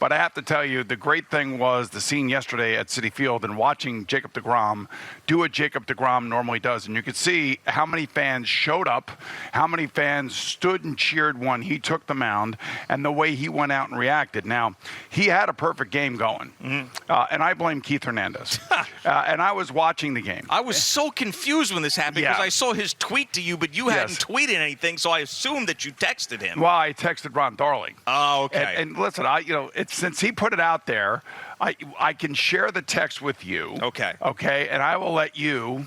But I have to tell you, the great thing was the scene yesterday at Citi Field and watching Jacob deGrom do what Jacob deGrom normally does. And you could see how many fans showed up, how many fans stood and cheered when he took the mound, and the way he went out and reacted. Now, he had a perfect game going, and I blame Keith Hernandez. And I was watching the game. I was so confused when this happened because I saw his tweet to you, but you hadn't tweeted anything, so I assumed that you texted him. Well, I texted Ron Darling. Oh, okay. And listen, since he put it out there, I can share the text with you. Okay. Okay, and I will let you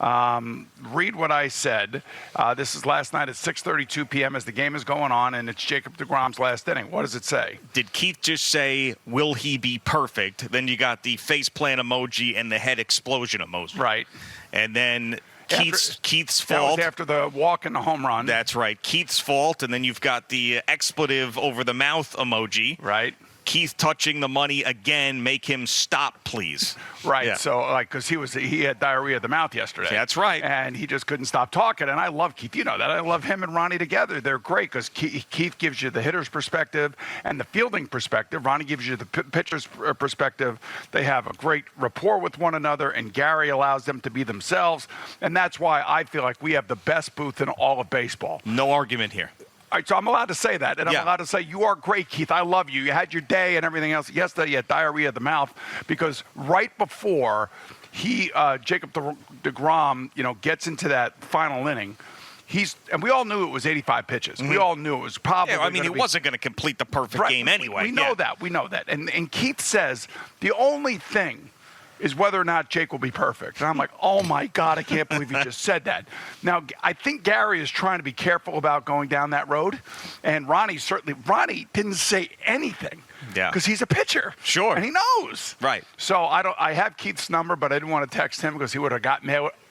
read what I said. This is last night at 6:32 p.m. as the game is going on, and it's Jacob deGrom's last inning. What does it say? Did Keith just say, will he be perfect? Then you got the faceplant emoji and the head explosion emoji. Right. And then Keith's fault. That was after the walk and the home run. That's right. Keith's fault. And then you've got the expletive over the mouth emoji. Right. Keith touching the money again. Make him stop, please. Right. Yeah. So, because he had diarrhea of the mouth yesterday. That's right. And he just couldn't stop talking. And I love Keith. You know that. I love him and Ronnie together. They're great because Keith gives you the hitter's perspective and the fielding perspective. Ronnie gives you the pitcher's perspective. They have a great rapport with one another, and Gary allows them to be themselves. And that's why I feel like we have the best booth in all of baseball. No argument here. All right, so I'm allowed to say that, and I'm allowed to say, you are great, Keith. I love you. You had your day and everything else. Yesterday, you had diarrhea of the mouth because right before Jacob deGrom, gets into that final inning, and we all knew it was 85 pitches. Mm-hmm. We all knew it was probably. Yeah, he wasn't going to complete the perfect game anyway. We know that. We know that. And Keith says the only thing is whether or not Jake will be perfect. And I'm like, oh, my God, I can't believe you just said that. Now, I think Gary is trying to be careful about going down that road. And Ronnie didn't say anything. Yeah. Because he's a pitcher. Sure. And he knows. Right. So I have Keith's number, but I didn't want to text him because he would have got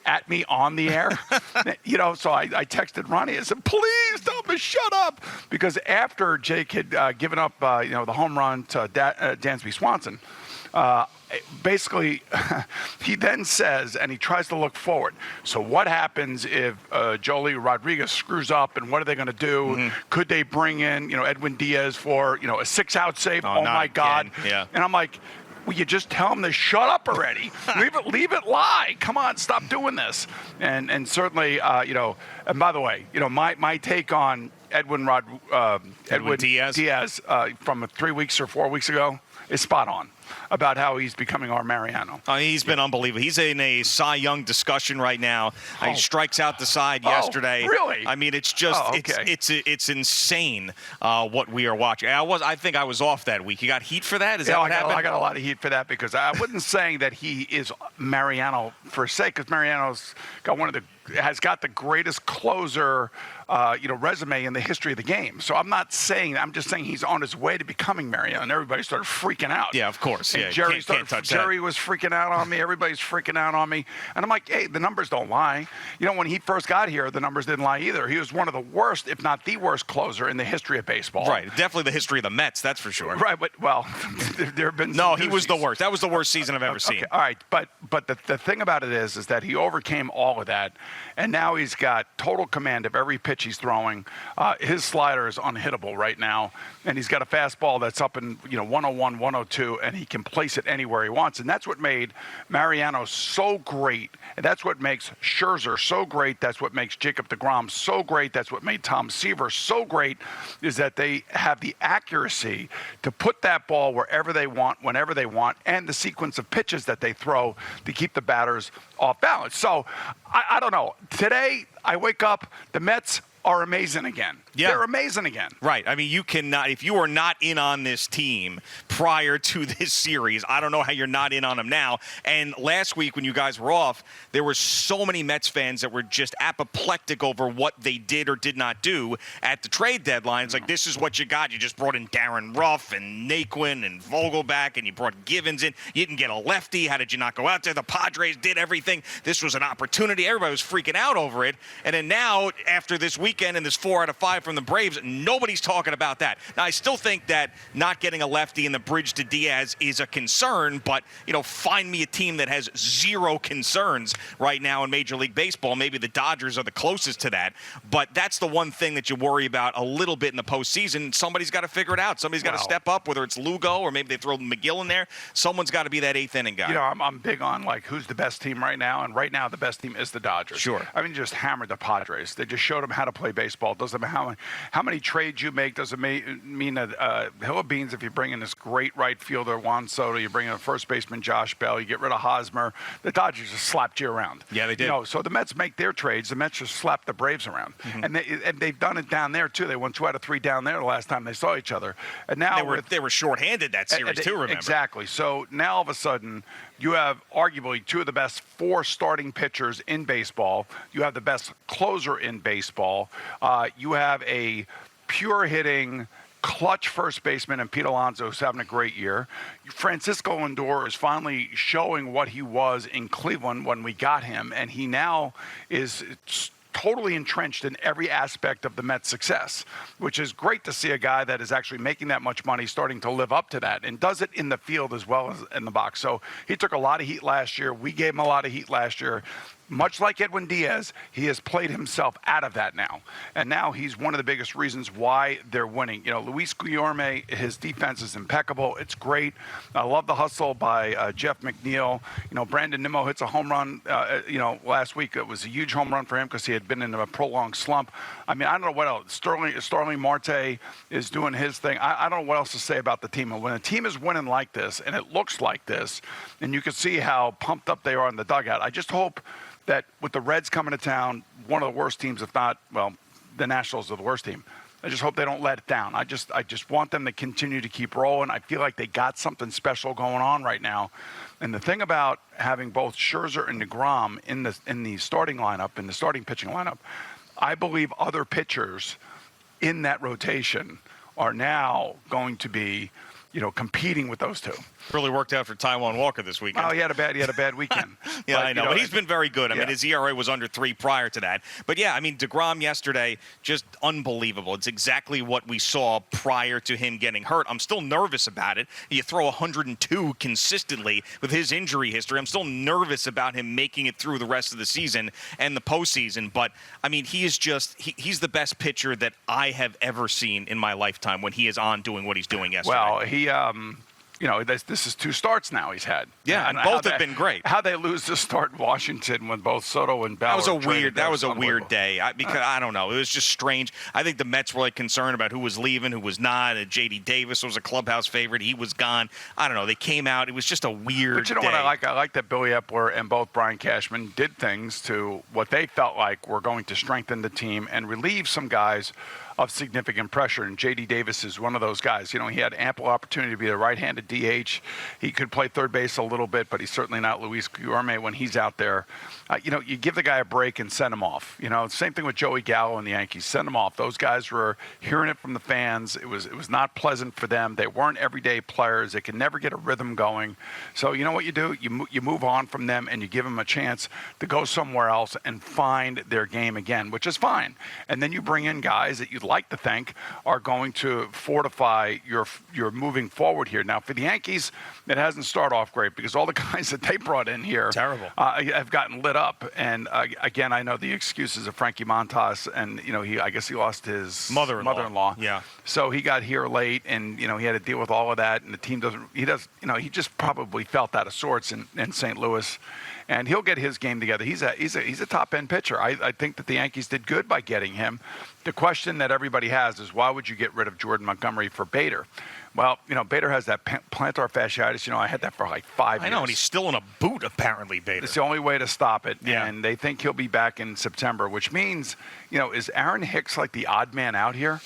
at me on the air. So I texted Ronnie. I said, please tell him to shut up. Because after Jake had given up, the home run to Dansby Swanson, basically, he then says, and he tries to look forward. So what happens if Joely Rodriguez screws up, and what are they going to do? Mm-hmm. Could they bring in, Edwin Diaz for, a 6-out save? Oh my God. Yeah. And I'm like, will you just tell him to shut up already? leave it lie. Come on, stop doing this. And certainly, and by the way, my take on Edwin Diaz from 3 weeks or 4 weeks ago is spot on about how he's becoming our Mariano. He's been unbelievable. He's in a Cy Young discussion right now. He strikes out the side yesterday. Really? I mean, it's just it's insane what we are watching. I think I was off that week. You got heat for that? Is that what happened? I got a lot of heat for that because I wasn't saying that he is Mariano per se, because Mariano's got has got the greatest closer resume in the history of the game. So I'm just saying he's on his way to becoming Mariano, and everybody started freaking out. Yeah, of course. And Yeah, Jerry was freaking out on me. Everybody's freaking out on me. And I'm like, hey, the numbers don't lie. When he first got here, the numbers didn't lie either. He was one of the worst, if not the worst closer in the history of baseball. Right. Definitely the history of the Mets, that's for sure. Right, but, there have been No, he was the worst. That was the worst season I've ever seen. All right, but the thing about it is that he overcame all of that, and now he's got total command of every pitch he's throwing. His slider is unhittable right now, and he's got a fastball that's up in 101, 102, and he can place it anywhere he wants. And that's what made Mariano so great. And that's what makes Scherzer so great. That's what makes Jacob deGrom so great. That's what made Tom Seaver so great, is that they have the accuracy to put that ball wherever they want, whenever they want, and the sequence of pitches that they throw to keep the batters off balance. So, I don't know. Today, I wake up, the Mets are amazing again. Yeah. They're amazing again. Right. I mean, you cannot, if you are not in on this team prior to this series, I don't know how you're not in on them now. And last week when you guys were off, there were so many Mets fans that were just apoplectic over what they did or did not do at the trade deadline. It's like, this is what you got. You just brought in Darren Ruff and Naquin and Vogelback, and you brought Givens in. You didn't get a lefty. How did you not go out there? The Padres did everything. This was an opportunity. Everybody was freaking out over it. And then now, after this weekend and this 4 out of 5 get from the Braves, nobody's talking about that. Now, I still think that not getting a lefty in the bridge to Diaz is a concern, but, find me a team that has zero concerns right now in Major League Baseball. Maybe the Dodgers are the closest to that, but that's the one thing that you worry about a little bit in the postseason. Somebody's got to figure it out. Somebody's got to step up, whether it's Lugo or maybe they throw McGill in there. Someone's got to be that eighth inning guy. I'm big on, who's the best team right now, and right now the best team is the Dodgers. Sure. I mean, just hammered the Padres. They just showed them how to play baseball. Doesn't matter how many trades you make. Doesn't mean that hill of beans if you bring in this great right fielder, Juan Soto, you bring in a first baseman, Josh Bell, you get rid of Hosmer. The Dodgers just slapped you around. Yeah, they did. So the Mets make their trades. The Mets just slapped the Braves around. And they've done it down there, too. They won 2 out of 3 down there the last time they saw each other. And now they were shorthanded that series, too, remember? Exactly. So now all of a sudden, you have arguably 2 of the best 4 starting pitchers in baseball. You have the best closer in baseball. You have a pure hitting, clutch first baseman in Pete Alonso, who's having a great year. Francisco Lindor is finally showing what he was in Cleveland when we got him, and he now is totally entrenched in every aspect of the Mets' success, which is great to see a guy that is actually making that much money starting to live up to that and does it in the field as well as in the box. So he took a lot of heat last year. We gave him a lot of heat last year. Much like Edwin Diaz, he has played himself out of that now. And now he's one of the biggest reasons why they're winning. Luis Guillorme, his defense is impeccable. It's great. I love the hustle by Jeff McNeil. Brandon Nimmo hits a home run, last week. It was a huge home run for him because he had been in a prolonged slump. I mean, I don't know what else. Starling Marte is doing his thing. I don't know what else to say about the team. And when a team is winning like this, and it looks like this, and you can see how pumped up they are in the dugout, I just hope that with the Reds coming to town, one of the worst teams, if not, the Nationals are the worst team. I just hope they don't let it down. I just want them to continue to keep rolling. I feel like they got something special going on right now. And the thing about having both Scherzer and deGrom in the starting lineup, in the starting pitching lineup, I believe other pitchers in that rotation are now going to be competing with those two. Really worked out for Taijuan Walker this weekend. Oh, he had a bad weekend. Yeah, I know. But he's been very good. I mean, his ERA was under 3 prior to that. But, yeah, I mean, deGrom yesterday, just unbelievable. It's exactly what we saw prior to him getting hurt. I'm still nervous about it. You throw 102 consistently with his injury history. I'm still nervous about him making it through the rest of the season and the postseason. But, I mean, he is just he's the best pitcher that I have ever seen in my lifetime when he is on doing what he's doing yesterday. Well, he this is 2 starts now he's had. Yeah, and both have been great. How they lose to start Washington when both Soto and Bell That was a weird day. Because I don't know. It was just strange. I think the Mets were concerned about who was leaving, who was not. J.D. Davis was a clubhouse favorite. He was gone. I don't know. They came out. It was just a weird But you know day. what I like? I like that Billy Epler and both Brian Cashman did things to what they felt like were going to strengthen the team and relieve some guys of significant pressure, and J.D. Davis is one of those guys. He had ample opportunity to be a right-handed DH. He could play third base a little bit, but he's certainly not Luis Guillorme when he's out there. You give the guy a break and send him off. Same thing with Joey Gallo and the Yankees. Send him off. Those guys were hearing it from the fans. It was not pleasant for them. They weren't everyday players. They could never get a rhythm going. So you know what you do? You move on from them and you give them a chance to go somewhere else and find their game again, which is fine. And then you bring in guys that you'd like to think are going to fortify your moving forward here. Now, for the Yankees, it hasn't started off great because all the guys that they brought in here have gotten lit up. And again, I know the excuses of Frankie Montas, and I guess he lost his mother-in-law. Yeah. So he got here late, and he had to deal with all of that. And the team he just probably felt out of sorts in St. Louis. And he'll get his game together. He's a top-end pitcher. I think that the Yankees did good by getting him. The question that everybody has is, why would you get rid of Jordan Montgomery for Bader? Well, Bader has that plantar fasciitis. I had that for 5 years. I know, and he's still in a boot, apparently, Bader. It's the only way to stop it. Yeah. And they think he'll be back in September, which means, is Aaron Hicks like the odd man out here?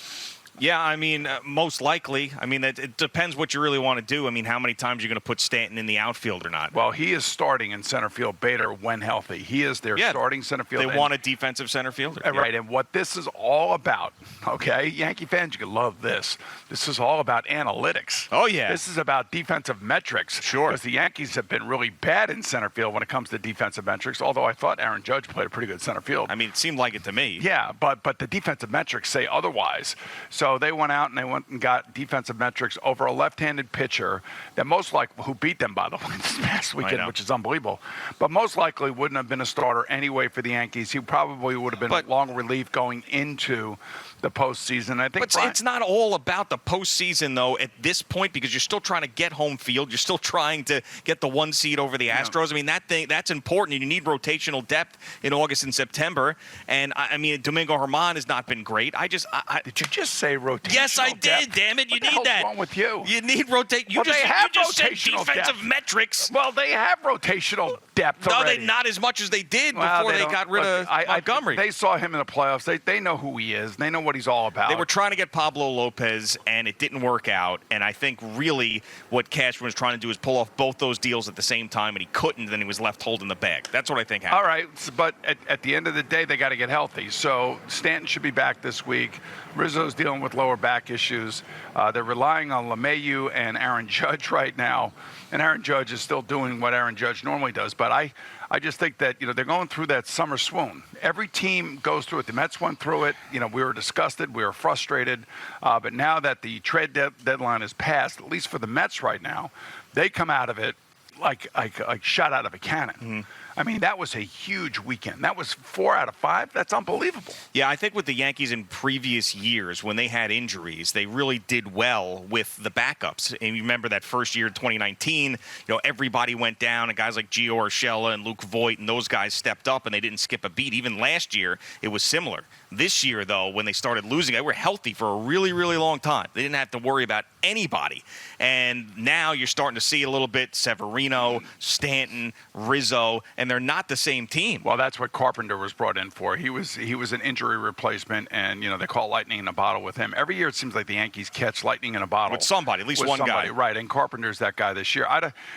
Yeah, I mean, most likely. I mean, it depends what you really want to do. I mean, how many times you're going to put Stanton in the outfield or not? Well, he is starting in center field, Bader, when healthy. He is their starting center field. They want a defensive center fielder. Right, and what this is all about, okay, Yankee fans, you can love this. This is all about analytics. Oh, yeah. This is about defensive metrics. Sure. Because the Yankees have been really bad in center field when it comes to defensive metrics, although I thought Aaron Judge played a pretty good center field. I mean, it seemed like it to me. Yeah, but the defensive metrics say otherwise. So they went out and they went and got defensive metrics over a left-handed pitcher that most likely, who beat them, by the way, this past weekend, which is unbelievable, but most likely wouldn't have been a starter anyway for the Yankees. He probably would have been long relief going into the postseason. I think, but it's not all about the postseason, though, at this point, because you're still trying to get home field. You're still trying to get the 1 seed over the Astros. I mean, that's important. You need rotational depth in August and September. And, I mean, Domingo Germán has not been great. Did you just say rotational Yes, I did. depth? Damn it. You need that. What's wrong with you? You need rotate. You just said defensive metrics. Well, they have rotational depth already. No, not as much as they did before they got rid of Montgomery. They saw him in the playoffs. They know who he is. They know what he's all about. They were trying to get Pablo Lopez, and it didn't work out. And I think really what Cashman was trying to do is pull off both those deals at the same time, and he couldn't, and then he was left holding the bag. That's what I think happened. All right, but at the end of the day, they got to get healthy. So Stanton should be back this week. Rizzo's dealing with lower back issues. They're relying on LeMahieu and Aaron Judge right now, and Aaron Judge is still doing what Aaron Judge normally does. But I just think that, they're going through that summer swoon. Every team goes through it. The Mets went through it. We were disgusted. We were frustrated. But now that the trade deadline is passed, at least for the Mets right now, they come out of it like shot out of a cannon. Mm-hmm. I mean, that was a huge weekend. That was 4 out of 5. That's unbelievable. Yeah, I think with the Yankees in previous years, when they had injuries, they really did well with the backups. And you remember that first year in 2019, everybody went down, and guys like Gio Urshela and Luke Voit and those guys stepped up, and they didn't skip a beat. Even last year, it was similar. This year, though, when they started losing, they were healthy for a really, really long time. They didn't have to worry about anybody. And now you're starting to see a little bit Severino, Stanton, Rizzo, and they're not the same team. Well, that's what Carpenter was brought in for. He was an injury replacement, and they call lightning in a bottle with him. Every year it seems like the Yankees catch lightning in a bottle with somebody, at least one guy, right? And Carpenter's that guy this year.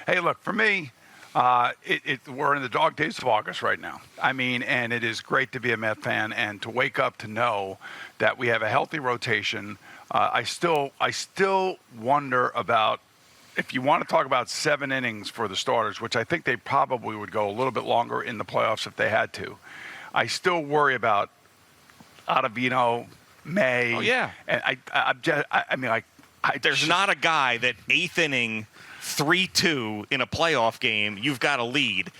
Hey, look, for me, we're in the dog days of August right now. I mean, and it is great to be a Met fan and to wake up to know that we have a healthy rotation. I still wonder about, if you want to talk about 7 innings for the starters, which I think they probably would go a little bit longer in the playoffs if they had to, I still worry about Ottavino, May. Oh, yeah. And there's not a guy that 8th inning 3-2 in a playoff game, you've got a lead.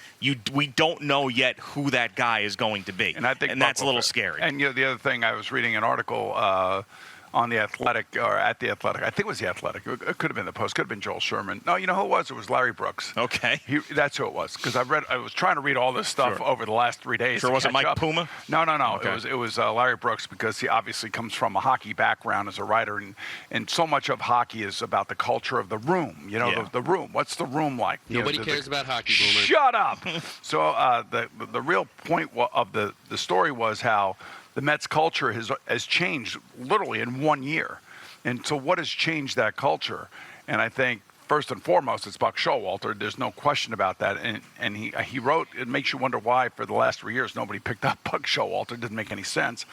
We don't know yet who that guy is going to be. And I think that's a little scary. And the other thing, I was reading an article on The Athletic, or at The Athletic. I think it was The Athletic. It could have been the Post. Could have been Joel Sherman. No, you know who it was? It was Larry Brooks. Okay. That's who it was. Because I was trying to read all this stuff over the last 3 days. Sure wasn't Mike Puma? No. Okay. It was Larry Brooks, because he obviously comes from a hockey background as a writer, and so much of hockey is about the culture of the room. The room. What's the room like? Nobody cares about hockey, Boomer. Shut up. So the real point of the story was how the Mets culture has changed literally in 1 year. And so what has changed that culture? And I think first and foremost, it's Buck Showalter. There's no question about that. And he wrote, it makes you wonder why for the last 3 years nobody picked up Buck Showalter. It didn't make any sense.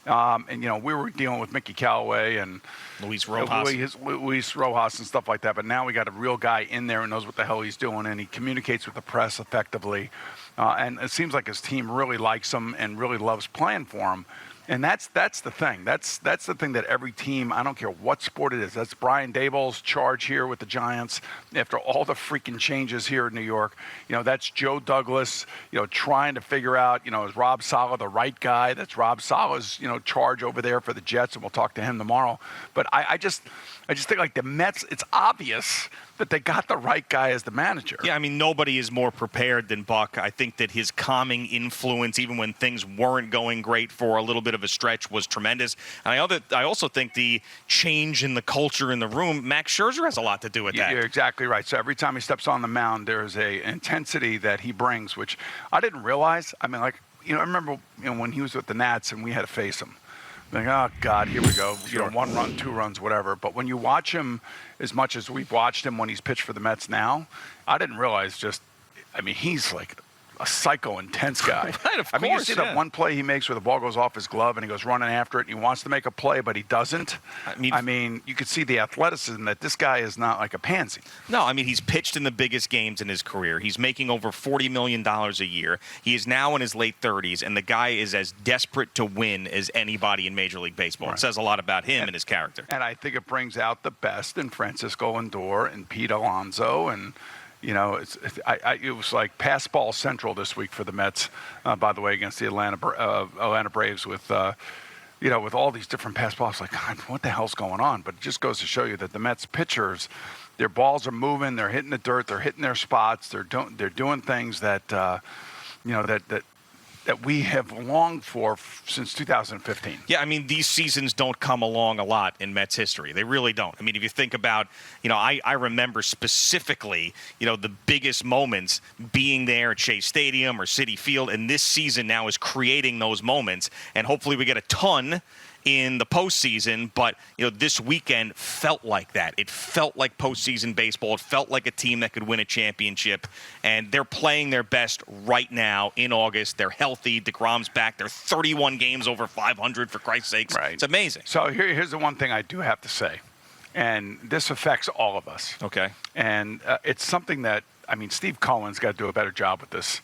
We were dealing with Mickey Callaway and Luis Rojas. Luis Rojas and stuff like that. But now we got a real guy in there who knows what the hell he's doing, and he communicates with the press effectively. And it seems like his team really likes him and really loves playing for him. And that's the thing. That's the thing that every team, I don't care what sport it is, that's Brian Daboll's charge here with the Giants after all the freaking changes here in New York. That's Joe Douglas, trying to figure out, is Rob Saleh the right guy? That's Rob Saleh's, charge over there for the Jets, and we'll talk to him tomorrow. But I just think like the Mets, it's obvious that they got the right guy as the manager. Yeah, I mean, nobody is more prepared than Buck. I think that his calming influence, even when things weren't going great for a little bit of a stretch, was tremendous. And I also think the change in the culture in the room, Max Scherzer has a lot to do with that. You're exactly right. So every time he steps on the mound, there's an intensity that he brings, which I didn't realize. I mean, I remember when he was with the Nats and we had to face him. Like, oh, God, here we go. You know, 1 run, 2 runs, whatever. But when you watch him as much as we've watched him when he's pitched for the Mets now, I didn't realize he's like a psycho intense guy. Right, of course, you see that one play he makes where the ball goes off his glove and he goes running after it and he wants to make a play, but he doesn't. I mean, you could see the athleticism that this guy is not like a pansy. No, I mean, he's pitched in the biggest games in his career. He's making over $40 million a year. He is now in his late 30s, and the guy is as desperate to win as anybody in Major League Baseball. Right. It says a lot about him and his character. And I think it brings out the best in Francisco Lindor and Pete Alonso and you know, it was like pass ball central this week for the Mets, by the way, against the Atlanta Braves with, with all these different pass balls. Like, God, what the hell's going on? But it just goes to show you that the Mets pitchers, their balls are moving, they're hitting the dirt, they're hitting their spots, they're doing things that, that we have longed for since 2015. Yeah, I mean, these seasons don't come along a lot in Mets history. They really don't. I mean, if you think about, I remember specifically, the biggest moments being there at Shea Stadium or Citi Field, and this season now is creating those moments, and hopefully we get a ton in the postseason, but this weekend felt like that. It felt like postseason baseball. It felt like a team that could win a championship, and they're playing their best right now in August. They're healthy. deGrom's back. They're 31 games over 500, for Christ's sakes. Right. It's amazing. So here's the one thing I do have to say, and this affects all of us. Okay. And it's something that, Steve Cohen's got to do a better job with this.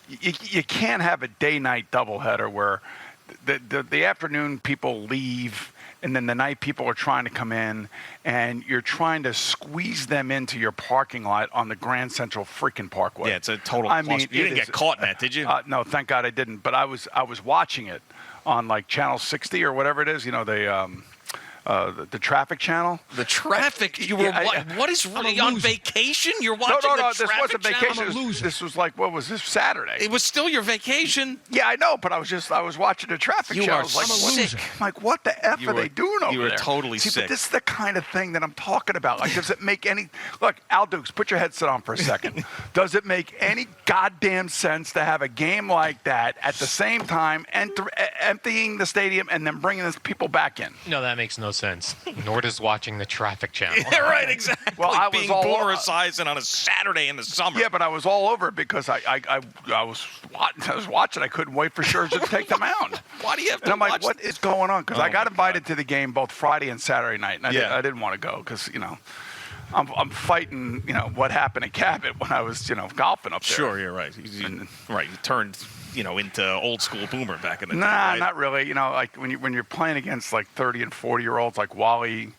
You can't have a day-night doubleheader where the afternoon people leave, and then the night people are trying to come in, and you're trying to squeeze them into your parking lot on the Grand Central freaking Parkway. Yeah, it's a total. You didn't get caught in that, did you? No, thank God I didn't. But I was watching it on like Channel 60 or whatever it is. The traffic channel. The traffic? You were what is really on vacation? You're watching no, the traffic this wasn't vacation. channel? This was like, what was this, Saturday? It was still your vacation? Yeah, I know, but I was watching the traffic channel. You are sick. I'm like, what the F are they doing over there? You were totally sick. sick. But this is the kind of thing that I'm talking about. Like, does it make any... Look, Al Dukes, put your headset on for a second. Does it make any goddamn sense to have a game like that at the same time, emptying the stadium and then bringing these people back in? No, that makes no sense. Nor does watching the traffic channel. Yeah, right, exactly. Well, I was being boomerizing on a Saturday in the summer. Yeah, but I was all over it because I was watching. I couldn't wait for Scherzer to take them out. Why do you have to? And I'm like, what is going on? Because I got invited God. to the game both Friday and Saturday night, and I didn't want to go because I'm fighting what happened at Cabot when I was golfing up there. Sure, you're right. You turned into old school boomer back in the day. Nah, right? not really. Like when you're playing against like 30 and 40-year-olds, like Wally,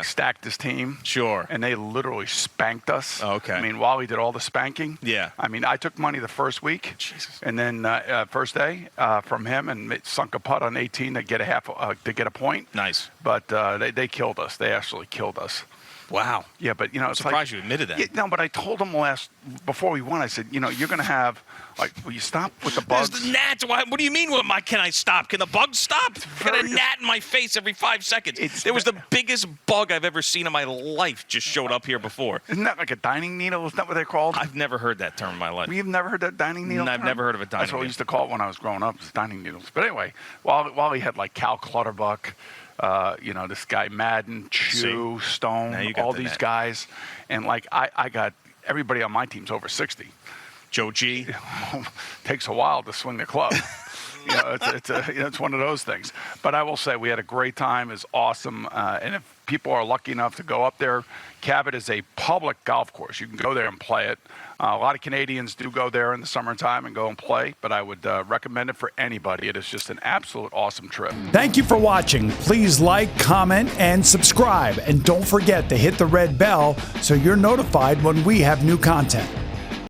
stacked his team. Sure. And they literally spanked us. Oh, okay. Wally did all the spanking. Yeah. I took money the first week. Jesus. And then first day from him and sunk a putt on 18 to get a point. Nice. But they killed us. They actually killed us. Wow. Yeah, but I'm surprised you admitted that. Yeah, no, but I told him before we won, I said, you're going to have, will you stop with the bugs? There's the gnats. What do you mean? Can I stop? Can the bugs stop? Get a gnat in my face every 5 seconds. There was the biggest bug I've ever seen in my life just showed up here before. Isn't that like a dining needle? Isn't that what they're called? I've never heard that term in my life. You've never heard that dining needle? I've never heard of a dining needle. That's what we used to call it when I was growing up, was dining needles. But anyway, Wally had like Cal Clutterbuck. This guy Madden, Chew, Stone, all these guys. And like I got everybody on my team's over 60. Joe G. Takes a while to swing the club. It's one of those things. But I will say we had a great time. It's awesome. And if people are lucky enough to go up there, Cabot is a public golf course. You can go there and play it. A lot of Canadians do go there in the summertime and go and play, but I would recommend it for anybody. It is just an absolute awesome trip. Thank you for watching. Please like, comment, and subscribe. And don't forget to hit the red bell so you're notified when we have new content.